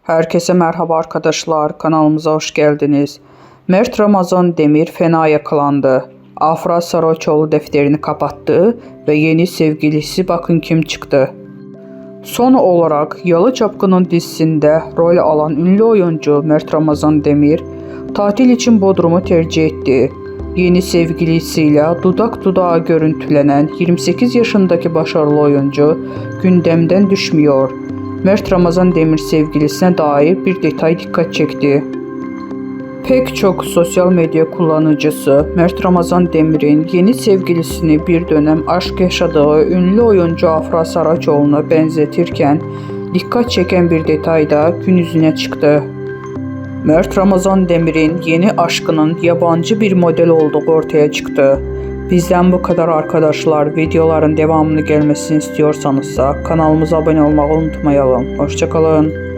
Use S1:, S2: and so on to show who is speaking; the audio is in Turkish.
S1: Herkese merhaba arkadaşlar, kanalımıza hoş geldiniz. Mert Ramazan Demir fena yakalandı. Afra Saraçoğlu defterini kapattı ve yeni sevgilisi bakın kim çıktı. Son olarak Yalı Çapkın'ın dizisinde rol alan ünlü oyuncu Mert Ramazan Demir tatil için Bodrum'u tercih etti. Yeni sevgilisiyle dudak dudağa görüntülenen 28 yaşındaki başarılı oyuncu gündemden düşmüyor. Mert Ramazan Demir sevgilisine dair bir detay dikkat çekti. Pek çok sosyal medya kullanıcısı Mert Ramazan Demir'in yeni sevgilisini bir dönem aşk yaşadığı ünlü oyuncu Afra Saraçoğlu'na benzetirken dikkat çeken bir detay da gün yüzüne çıktı. Mert Ramazan Demir'in yeni aşkının yabancı bir model olduğu ortaya çıktı. Bizden bu kadar arkadaşlar. Videoların devamını gelmesini istiyorsanız kanalımıza abone olmayı unutmayalım. Hoşça kalın.